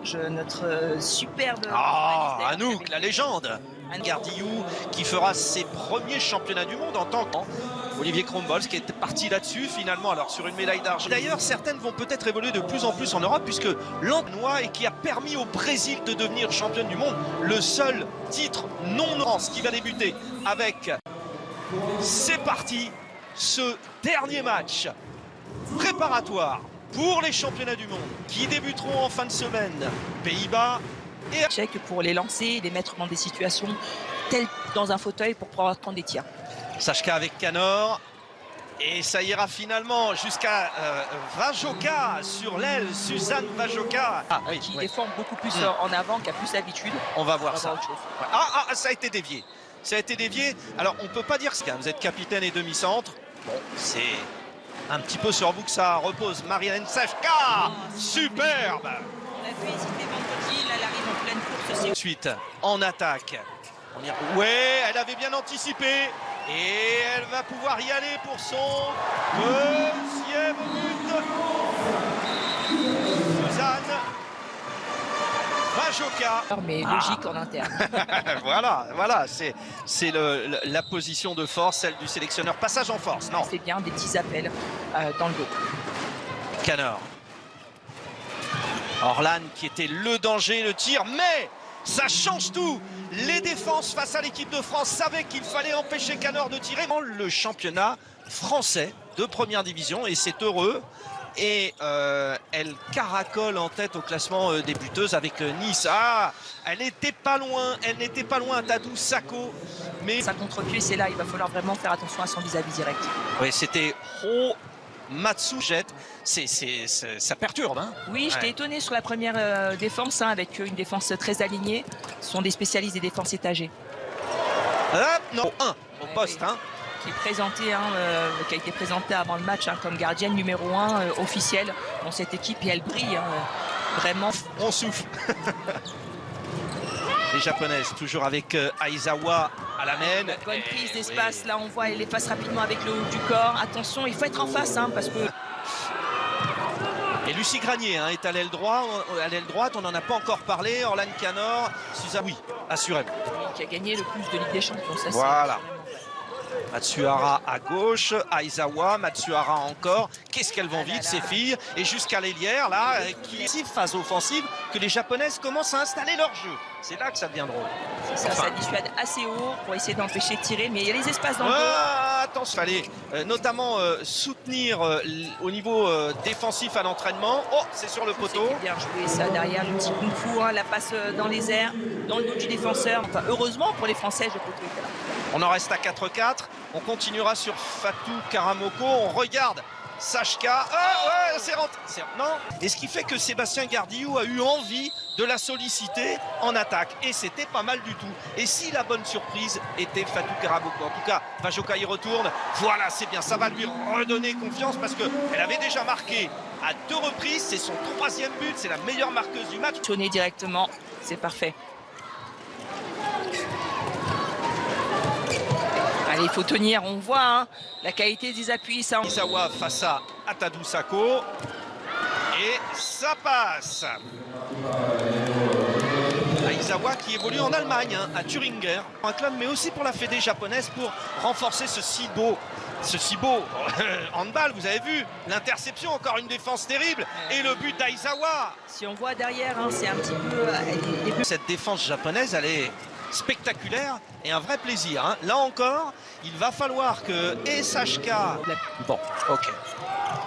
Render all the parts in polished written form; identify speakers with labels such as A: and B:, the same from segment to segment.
A: Georges, notre superbe...
B: Ah, Anouk, la légende. Gardiou qui fera ses premiers championnats du monde en tant qu'Olivier Krombolz qui est parti là-dessus finalement alors sur une médaille d'argent. D'ailleurs certaines vont peut-être évoluer de plus en plus en Europe puisque l'Antenois et qui a permis au Brésil de devenir championne du monde, le seul titre non France qui va débuter avec, c'est parti, ce dernier match préparatoire pour les championnats du monde qui débuteront en fin de semaine. Pays-Bas et
A: Tchèque pour les lancer, les mettre dans des situations telles dans un fauteuil pour pouvoir prendre des tirs.
B: Sachka avec Canor. Et ça ira finalement jusqu'à Vajoka sur l'aile, Suzanne Vajoka.
A: Qui défend beaucoup plus en avant, qui a plus l'habitude.
B: On va voir ça.
A: Autre chose.
B: Ça a été dévié. Ça a été dévié. Alors on peut pas dire ça. Vous êtes capitaine et demi-centre. Bon, c'est un petit peu sur vous que ça repose. Marianne Sachka, superbe.
A: On a vu hésiter vendredi, là elle arrive en pleine course.
B: Ensuite, en attaque. Ouais, elle avait bien anticipé. Et elle va pouvoir y aller pour son deuxième but. Suzanne Vajoka.
A: Mais logique en interne.
B: voilà, c'est la position de force, celle du sélectionneur. Passage en force, non.
A: C'est bien des petits appels dans le dos.
B: Canor. Orlan qui était le danger, le tir, mais ça change tout. Les défenses face à l'équipe de France savaient qu'il fallait empêcher Canor de tirer. Le championnat français de première division, et c'est heureux. Et elle caracole en tête au classement des buteuses avec Nice. Ah, elle n'était pas loin, Tadou Sakho. Mais
A: ça contre-pied, c'est là, il va falloir vraiment faire attention à son vis-à-vis direct.
B: Oui, c'était Matsujet, ça perturbe. Hein,
A: oui, j'étais étonné sur la première défense, avec une défense très alignée. Ce sont des spécialistes des défenses étagées.
B: Non, au poste.
A: Oui. Qui est présenté, qui a été présenté avant le match comme gardienne numéro 1 officielle dans cette équipe et elle brille vraiment.
B: On souffle. Les japonaises toujours avec Aizawa à la main.
A: Bonne prise d'espace, là on voit elle efface rapidement avec le haut du corps. Attention, il faut être en face parce que...
B: Et Lucie Granier est à l'aile droite, on n'en a pas encore parlé. Orlan Canor, Suzanne, oui, assurément.
A: Qui a gagné le plus de Ligue des Champions, ça
B: voilà. Matsuhara à gauche, Aizawa, Matsuhara encore. Qu'est-ce qu'elles vont vite ces filles. Et jusqu'à l'ailière, là, qui est phase offensive, que les japonaises commencent à installer leur jeu. C'est là que ça devient drôle.
A: Ça dissuade assez haut pour essayer d'empêcher de tirer, mais il y a les espaces dans le dos.
B: Attention, il fallait notamment soutenir au niveau défensif à l'entraînement. Oh, c'est sur le poteau.
A: C'est bien joué ça derrière, le petit kung fu, la passe dans les airs, dans le dos du défenseur. Enfin, heureusement pour les Français, je poteau était là.
B: On en reste à 4-4. On continuera sur Fatou Karamoko. On regarde Sachka. Ah ouais, c'est rentré. Non. Et ce qui fait que Sébastien Gardiou a eu envie de la solliciter en attaque. Et c'était pas mal du tout. Et si la bonne surprise était Fatou Karamoko. En tout cas, Vajoka y retourne. Voilà, c'est bien. Ça va lui redonner confiance parce qu'elle avait déjà marqué à 2 reprises. C'est son 3e but. C'est la meilleure marqueuse du match.
A: Tourner directement, c'est parfait. Allez, il faut tenir, on voit la qualité des appuis. Ça...
B: Izawa face à Tadou Sakho. Et ça passe. Izawa qui évolue en Allemagne, à Thüringer. Un club, mais aussi pour la fédé japonaise pour renforcer ce si beau handball. Vous avez vu l'interception, encore une défense terrible. Et le but d'Aizawa.
A: Si on voit derrière, c'est un petit peu...
B: Cette défense japonaise, elle est spectaculaire et un vrai plaisir. Là encore, il va falloir que Sachka... Bon, ok.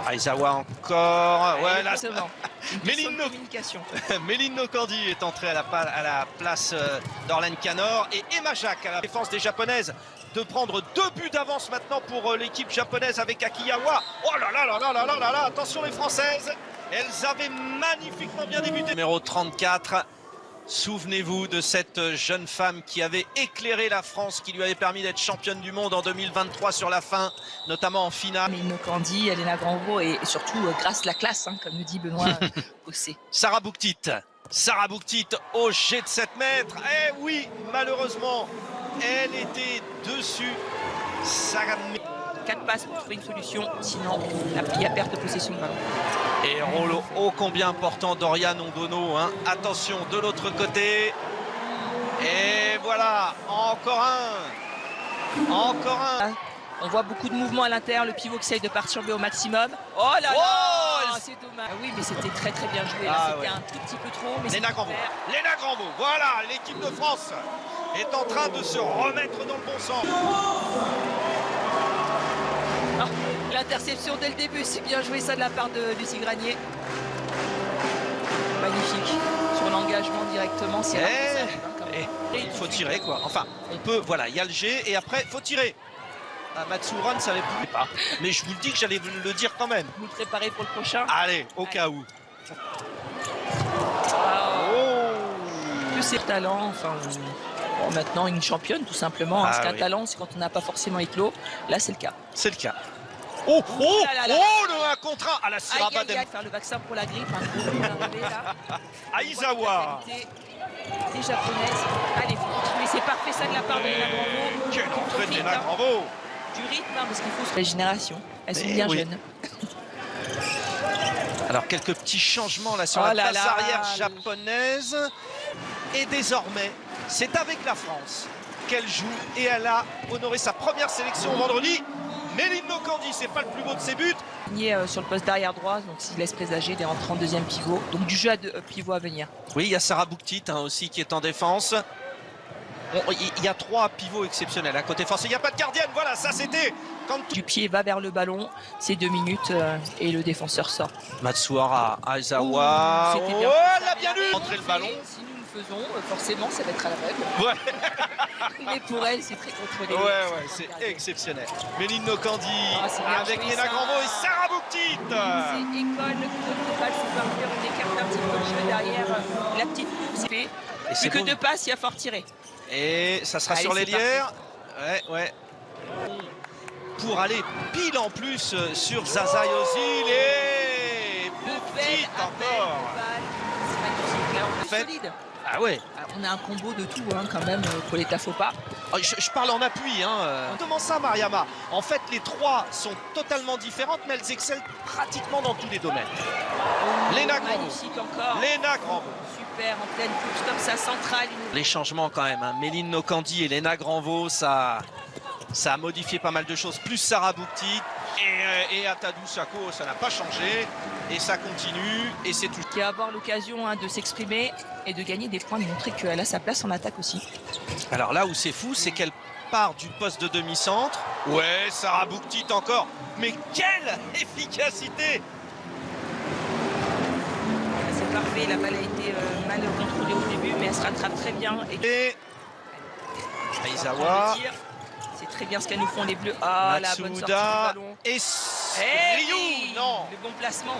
B: Aizawa encore. Ouais, là, Méline Nokandi est entrée à la place d'Orlan Canor et Emma Jacques à la défense des japonaises de prendre 2 buts d'avance maintenant pour l'équipe japonaise avec Akiyawa. Oh là là là là là là là là, attention les Françaises, elles avaient magnifiquement bien débuté. Numéro 34. Souvenez-vous de cette jeune femme qui avait éclairé la France, qui lui avait permis d'être championne du monde en 2023 sur la fin, notamment en finale.
A: Méline Nokandi, Elena Granvaux et surtout grâce à la classe, comme nous dit Benoît Bossé.
B: Sarah Bouktit au jet de 7 mètres. Eh oui, malheureusement, elle était dessus.
A: 4 passes pour trouver une solution. Sinon, il y a perte de possession de ballon.
B: Et rôle ô combien important d'Oriane Ondono. Hein. Attention, de l'autre côté. Et voilà, encore un. Encore un.
A: On voit beaucoup de mouvements à l'intérieur, le pivot qui essaye de perturber au maximum. Oh là là, c'est dommage. Ah oui, mais c'était très bien joué. C'était un tout petit peu trop. Mais
B: Léna Granvaux. Léna Granvaux, voilà, l'équipe de France est en train de se remettre dans le bon sens.
A: Ah, l'interception dès le début, c'est bien joué ça de la part de Lucie Granier. Magnifique. Sur l'engagement directement, c'est
B: il faut tirer quoi. Enfin, on peut, voilà, il y a le G et après, il faut tirer. Matsuura ne savait plus pas. Mais je vous le dis que j'allais le dire quand même.
A: Nous préparer pour le prochain.
B: Allez, au cas où.
A: Que c'est talent, enfin. Bon, maintenant une championne tout simplement. Parce qu'un talent, c'est quand on n'a pas forcément éclos. Là, c'est le cas.
B: C'est le cas. Oh, le 1 contre 1 à la Siraba
A: faire le vaccin pour la grippe.
B: Aizawa.
A: Les japonaises. Allez, faut continuer. C'est parfait ça de la part de Léna Granvaux.
B: Quel entrée de Léna Granvaux.
A: Du rythme, parce qu'il faut sur les générations. Elles sont bien jeunes.
B: Alors, quelques petits changements là sur la passe arrière japonaise. Et désormais, c'est avec la France qu'elle joue. Et elle a honoré sa première sélection vendredi. Méline Nokandi, c'est pas le plus beau de ses buts.
A: Sur le poste d'arrière droit, donc s'il laisse présager des rentrants en deuxième pivot. Donc du jeu à pivot à venir.
B: Oui, il y a Sarah Bouktit aussi qui est en défense. Bon, il y a 3 pivots exceptionnels à côté français. Il n'y a pas de gardienne, voilà, ça c'était quand
A: du pied va vers le ballon, c'est 2 minutes et le défenseur sort.
B: Matsuura Aizawa. Elle a bien lu. Entrer le ballon.
A: Si nous le faisons, forcément, ça va être à l'aveugle.
B: Ouais.
A: Mais pour elle, c'est très contrôlé.
B: Ouais, c'est exceptionnel. Méline Nokandi avec Léna Granvaux et Sarah Bouktit.
A: C'est école, le total, c'est parfait. On écarte un petit peu le jeu derrière. La petite coupe, c'est fait. Plus que 2 passes, il va falloir tirer.
B: Et ça sera sur l'ailière. Ouais. Pour aller pile en plus sur Zaza Özil et Bouktit encore.
A: C'est solide.
B: Ah ouais.
A: On a un combo de tout quand même, Coletta faut pas.
B: Je parle en appui. Comment ça, Mariama? En fait, les 3 sont totalement différentes, mais elles excellent pratiquement dans tous les domaines. Léna Granvaux.
A: Magnifique encore.
B: Léna Granvaux.
A: Super, en pleine course comme ça, centrale.
B: Les changements quand même. Méline Nokandi et Léna Granvaux, ça a modifié pas mal de choses. Plus Sarah Bouktit et Atadou Sako, ça n'a pas changé. Et ça continue. Et c'est tout.
A: Qui va avoir l'occasion de s'exprimer et de gagner des points, de montrer qu'elle a sa place en attaque aussi.
B: Alors là où c'est fou, c'est qu'elle part du poste de demi-centre. Ouais, Sarah Bouktit encore. Mais quelle efficacité!
A: C'est parfait, la balle a été mal contrôlée au début, mais elle se rattrape très bien. Et
B: Aizawa.
A: C'est très bien ce qu'elles nous font les bleus. Ah, la bonne sortie du ballon.
B: Et Ryu, non.
A: Le bon placement.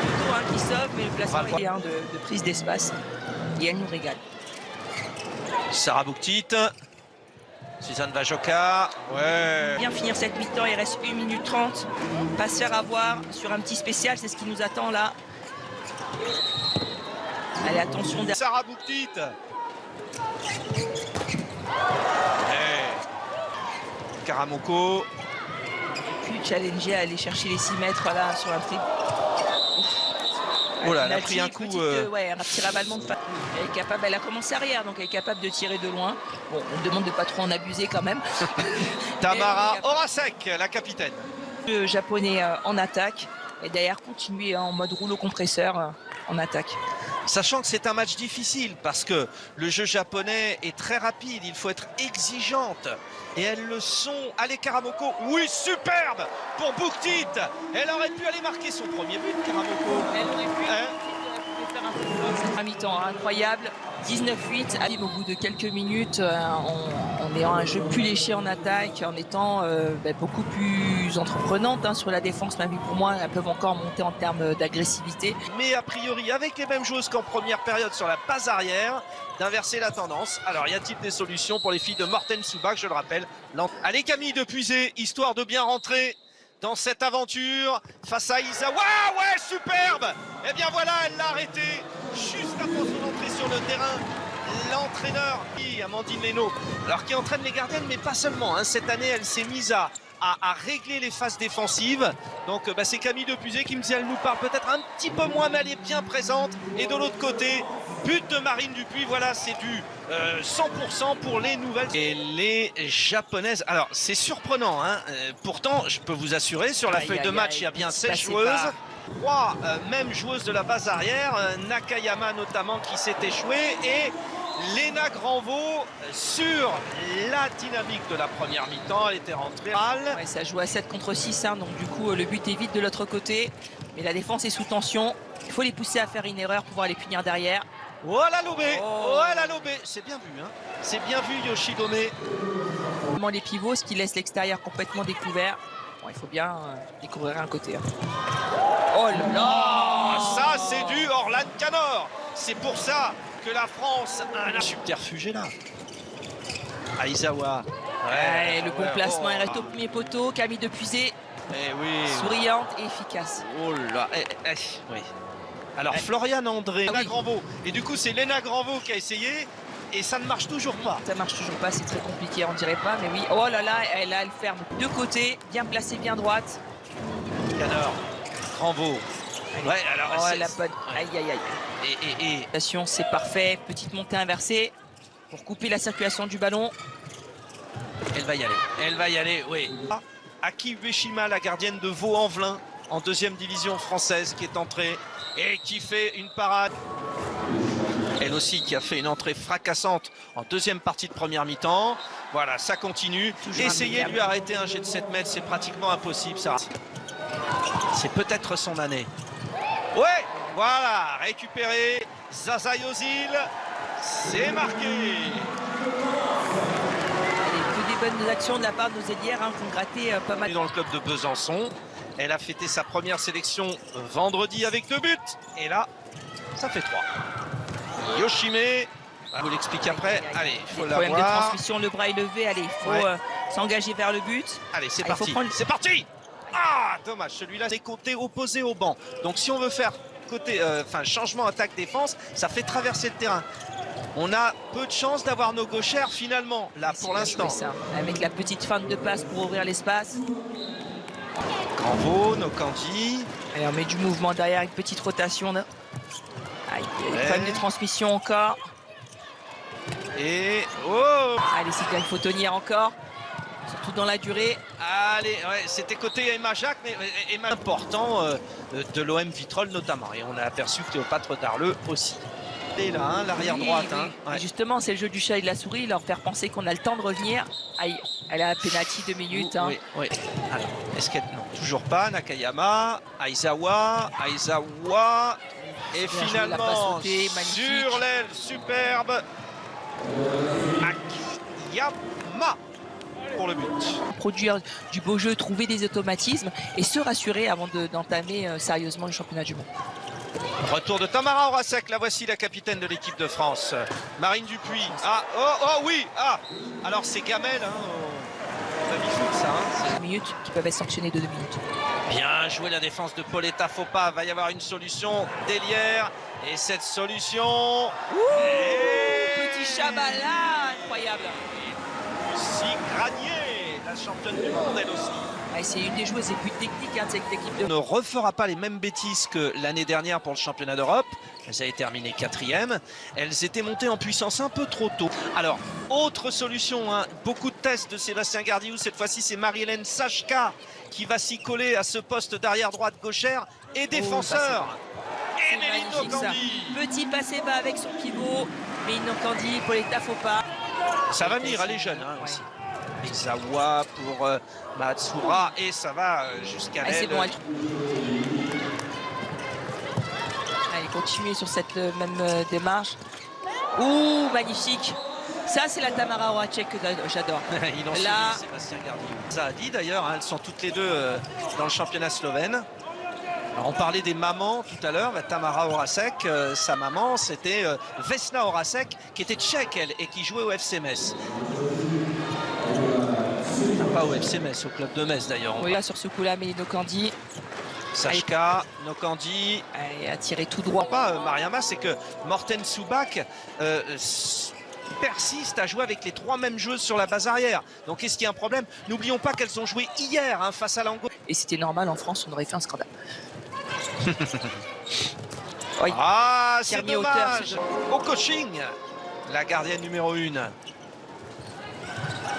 A: Plutôt qui sauve, mais le placement est de prise d'espace. Et elle nous régale.
B: Sarah Bouktit. Suzanne Vajoka. Ouais.
A: Bien finir cette mi-temps, il reste 1 minute 30. Pas se faire avoir sur un petit spécial, c'est ce qui nous attend là. Allez, attention.
B: Sarah Bouktit. Karamoko.
A: Puis challenger à aller chercher les 6 mètres là sur un tri.
B: Oh là, elle a pris un coup.
A: Un petit ravalement de face. Elle est capable, elle a commencé arrière, donc elle est capable de tirer de loin. Bon, on demande de pas trop en abuser quand même.
B: Tamara Horacek, la capitaine.
A: Le japonais en attaque et derrière continuer en mode rouleau compresseur en attaque.
B: Sachant que c'est un match difficile parce que le jeu japonais est très rapide, il faut être exigeante. Et elles le sont. Allez, Karamoko, oui, superbe pour Bouktit. Elle aurait pu aller marquer son premier but, Karamoko.
A: Elle aurait pu faire un peu de cette mi-temps, incroyable. 19-8, au bout de quelques minutes, en ayant un jeu plus léché en attaque, en étant beaucoup plus entreprenante sur la défense, même pour moi, elles peuvent encore monter en termes d'agressivité.
B: Mais a priori, avec les mêmes joueuses qu'en première période sur la base arrière, d'inverser la tendance. Alors, y a-t-il des solutions pour les filles de Morten Subak, je le rappelle. Allez, Camille de Puisé, histoire de bien rentrer dans cette aventure face à Aizawa. Ouais, superbe. Eh bien voilà, elle l'a arrêté juste avant son entrée sur le terrain. L'entraîneur, Amandine Leno, alors qui entraîne les gardiennes, mais pas seulement. Cette année, elle s'est mise à à régler les phases défensives. Donc c'est Camille Depuzé qui me dit, elle nous parle peut-être un petit peu moins, mais elle est bien présente. Et de l'autre côté, but de Marine Dupuis. Voilà, c'est du 100% pour les nouvelles. Et les japonaises, alors c'est surprenant, hein. Pourtant je peux vous assurer, sur la feuille de match, il y a bien 16 joueuses. 3 même joueuses de la base arrière, Nakayama notamment qui s'est échouée, et Léna Granvaux sur la dynamique de la première mi-temps. Elle était rentrée mal.
A: Ouais, ça joue à 7 contre 6, hein, donc du coup le but est vite de l'autre côté, mais la défense est sous tension. Il faut les pousser à faire une erreur pour pouvoir les punir derrière.
B: Oh la lobée, oh la lobée, c'est bien vu, hein. C'est bien vu Yoshidome.
A: Les pivots, ce qui laisse l'extérieur complètement découvert. Bon, il faut bien découvrir un côté. Hein. Oh là là,
B: ça c'est du Orlan Canor. C'est pour ça que la France a un subterfuge là. Aizawa.
A: Ouais, le bon placement, elle reste au premier poteau. Camille Depuzé, souriante et efficace.
B: Oh là, oui. Alors Floriane André, Léna Granvaux. Et du coup c'est Léna Granvaux qui a essayé. Et ça ne marche toujours pas.
A: Ça marche toujours pas, c'est très compliqué, on dirait pas, mais oui. Oh là là, elle ferme de côté, bien placée, bien droite.
B: Canor, Granvaux. Ouais, alors
A: oh la bonne. Aïe aïe aïe. Et c'est parfait. Petite montée inversée pour couper la circulation du ballon.
B: Elle va y aller. Elle va y aller, oui. Aki Ueshima, la gardienne de Vaux-en-Velin, en 2e division française, qui est entrée et qui fait une parade. Elle aussi qui a fait une entrée fracassante en 2e partie de première mi-temps. Voilà, ça continue. Essayer de lui arrêter un jet de 7 mètres, c'est pratiquement impossible. Ça, c'est peut-être son année. Ouais, voilà, récupéré. Zaza Yozil, c'est marqué.
A: Allez, que des bonnes actions de la part de nos ailières, hein, qui ont gratté pas mal.
B: Dans le club de Besançon, elle a fêté sa première sélection vendredi avec 2 buts. Et là, ça fait 3. Yoshime, vous l'expliquez après. Allez, il faut l'avoir.
A: Problème de transmission, le bras est levé. Allez, il faut s'engager vers le but.
B: Allez, c'est parti. C'est parti. Ah, dommage, celui-là, c'est côté opposé au banc. Donc si on veut faire côté, changement attaque-défense, ça fait traverser le terrain. On a peu de chance d'avoir nos gauchères finalement, là, pour l'instant.
A: Avec la petite feinte de passe pour ouvrir l'espace.
B: Granvaux, Nokandi.
A: Et on met du mouvement derrière, une petite rotation. Là. Aïe, problème de transmission encore.
B: Et oh,
A: allez, c'est bien, il faut tenir encore. Surtout dans la durée.
B: Allez, ouais, c'était côté Emma Jacques, mais Emma important de l'OM Vitrolles notamment. Et on a aperçu Cléopâtre Darleux aussi. Et là, hein, l'arrière droite.
A: Oui.
B: Hein, ouais.
A: Justement, c'est le jeu du chat et de la souris, leur faire penser qu'on a le temps de revenir. Aïe, elle a un penalty 2 minutes. Hein.
B: Oui. Alors, est-ce qu'elle. Non, toujours pas. Nakayama, Aizawa. Et bien finalement, joué, sur l'aile, superbe. Akiyama pour le but.
A: Produire du beau jeu, trouver des automatismes et se rassurer avant d'entamer sérieusement le championnat du monde.
B: Retour de Tamara Horacek, la voici la capitaine de l'équipe de France. Marine Dupuis. Oui. Alors c'est Gamel, hein, baby-foot ça. Hein.
A: 2 minutes qui peuvent être sanctionnées de 2 minutes.
B: Bien joué la défense de Pauletta Fopa. Va y avoir une solution d'Elière. Et cette solution.
A: Petit Chabala, incroyable.
B: Si Granier, la championne du monde elle aussi.
A: C'est une des joueuses les plus techniques de cette équipe.
B: On ne refera pas les mêmes bêtises que l'année dernière pour le championnat d'Europe. Elles avaient terminé 4e. Elles étaient montées en puissance un peu trop tôt. Alors, autre solution, hein, beaucoup de tests de Sébastien Gardiou. Cette fois-ci, c'est Marie-Hélène Sachka qui va s'y coller à ce poste d'arrière droite gauchère et défenseur. Et Nelly Nokandi.
A: Petit passé bas avec son pivot. Mais Nokandi, Pauletta Fopa.
B: Ça va venir, elle est jeune hein, aussi. Izawa pour Matsura et ça va jusqu'à l'aile.
A: C'est bon, allez, continuez sur cette même démarche. Ouh, magnifique. Ça, c'est la Tamara Horacek que j'adore.
B: Il en là... Sébastien Gardiou. Ça a dit d'ailleurs, hein, elles sont toutes les deux dans le championnat slovène. Alors, on parlait des mamans tout à l'heure. Tamara Horacek, sa maman, c'était Vesna Horacek, qui était tchèque, elle, et qui jouait au FC Metz. Pas au FC Metz, au club de Metz d'ailleurs.
A: Oui, là, sur ce coup-là, mais Nokandi.
B: Sachka, Nokandi.
A: Elle a tiré tout droit.
B: Pas Mariama, c'est que Morten Soubak persistent à jouer avec les 3 mêmes joueuses sur la base arrière. Donc est-ce qu'il y a un problème? N'oublions pas qu'elles ont joué hier hein, face à l'Angola.
A: Et c'était normal, en France, on aurait fait un scandale. Oui.
B: Ah, c'est dommage. Au coaching, la gardienne numéro 1.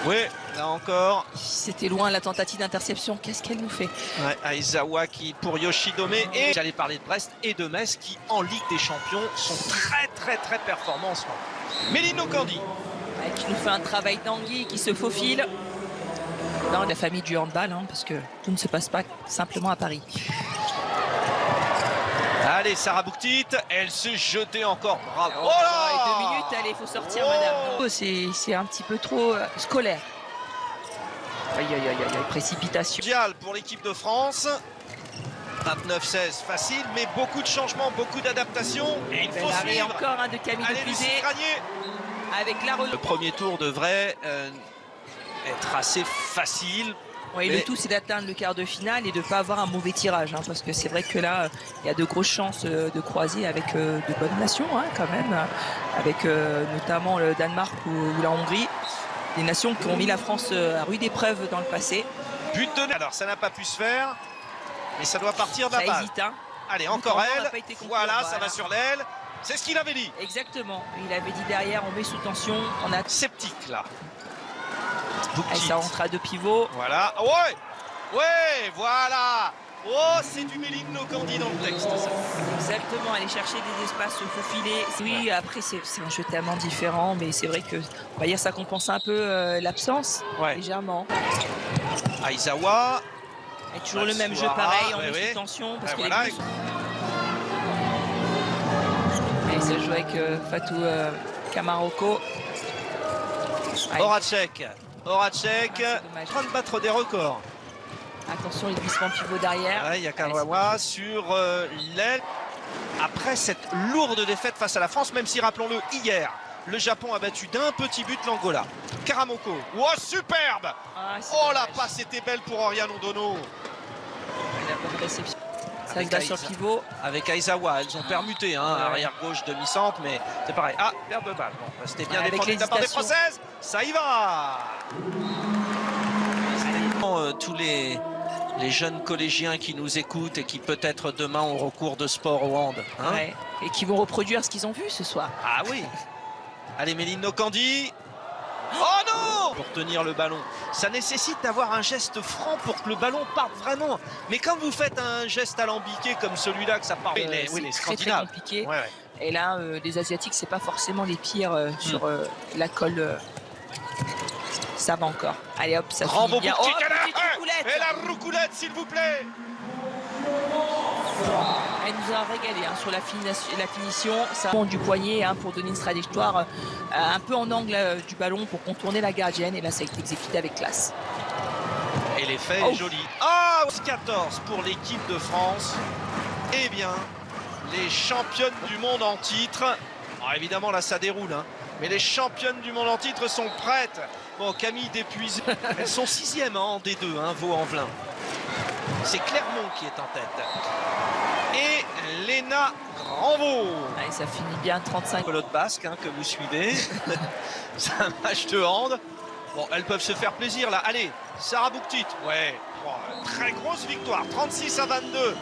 B: Oui, là encore.
A: C'était loin la tentative d'interception. Qu'est-ce qu'elle nous fait?
B: Ouais, Aizawa qui pour Yoshidome. Et j'allais parler de Brest et de Metz qui, en Ligue des Champions, sont très performants en ce moment. Méline Nokandi.
A: Qui nous fait un travail d'anguille, qui se faufile dans la famille du handball, hein, parce que tout ne se passe pas simplement à Paris.
B: Allez, Sarah Bouktit, elle se jetait encore. Bravo.
A: Oh là, 2 minutes, allez, il faut sortir, madame. C'est un petit peu trop scolaire. Aïe, précipitation.
B: Mondial pour l'équipe de France. 29-16, facile, mais beaucoup de changements, beaucoup d'adaptations. Et il faut suivre.
A: Encore de Camille Lepizé. Avec la relance.
B: Le premier tour devrait être assez facile.
A: Oui, mais... le tout, c'est d'atteindre le quart de finale et de ne pas avoir un mauvais tirage. Hein, parce que c'est vrai que là, il y a de grosses chances de croiser avec de bonnes nations, hein, quand même. Avec notamment le Danemark ou la Hongrie. Des nations qui ont mis la France à rude épreuve dans le passé.
B: But de... Alors, ça n'a pas pu se faire. Mais ça doit partir de la balle.
A: Hésite, hein.
B: Allez, encore elle. Voilà, ça va sur l'aile. C'est ce qu'il avait dit.
A: Exactement. Il avait dit derrière, on met sous tension. On a
B: sceptique là.
A: Et ça rentre à 2 pivots.
B: Voilà. Ouais, voilà. Oh, c'est du Méline Nokandi dans le texte. Ça.
A: Exactement. Aller chercher des espaces, se faufiler. Oui, après, c'est un jeu tellement différent. Mais c'est vrai que, on va dire, ça compense un peu l'absence. Ouais. Légèrement.
B: Aizawa.
A: Et toujours le même jeu pareil, on met sous tension parce qu'il est plus... Et ça joue avec Fatou Kamaroko.
B: Horacek en train de battre des records.
A: Attention, les glissements pivot derrière.
B: Il y a Kawawa sur l'aile. Après cette lourde défaite face à la France, même si, rappelons-le, hier, le Japon a battu d'un petit but l'Angola. Karamoko. Oh, superbe. Oh, la passe était belle pour Oriane Ondono.
A: Il a pas de réception. Ça va sur le pivot.
B: Avec Aizawa, elles ont permuté, hein, arrière gauche, demi-centre, mais c'est pareil. Ah, perte de balle. Bon, c'était bien défendu de la part des Françaises. Ça y va. Tous les jeunes collégiens qui nous écoutent et qui peut-être demain ont recours de sport au hand. Hein,
A: et qui vont reproduire ce qu'ils ont vu ce soir.
B: Ah oui. Allez, Méline Nokandi. Oh non! Pour tenir le ballon. Ça nécessite d'avoir un geste franc pour que le ballon parte vraiment. Mais quand vous faites un geste alambiqué comme celui-là, que ça part...
A: oui, les Scandinaves. Très compliqué. Et là, les Asiatiques, c'est pas forcément les pires sur la colle. Ça va encore. Allez hop, ça finit bien. Oh,
B: et la roucoulette, s'il vous plaît.
A: Elle nous a régalé sur la finition. Ça du poignet pour donner une trajectoire un peu en angle du ballon pour contourner la gardienne. Et là, ça a été exécuté avec classe.
B: Et l'effet est joli. Ah, 14 pour l'équipe de France. Eh bien, les championnes du monde en titre. Alors, évidemment, là, ça déroule. Hein. Mais les championnes du monde en titre sont prêtes. Bon, Camille Depuisé. Elles sont 6e en D2, Vaux-en-Velin. C'est Clermont qui est en tête. Et Léna Granvaux.
A: Allez, ça finit bien 35.
B: Pelote basque que vous suivez. C'est un match de hand. Bon, elles peuvent se faire plaisir là. Allez, Sarah Bouktit. Ouais, très grosse victoire. 36-22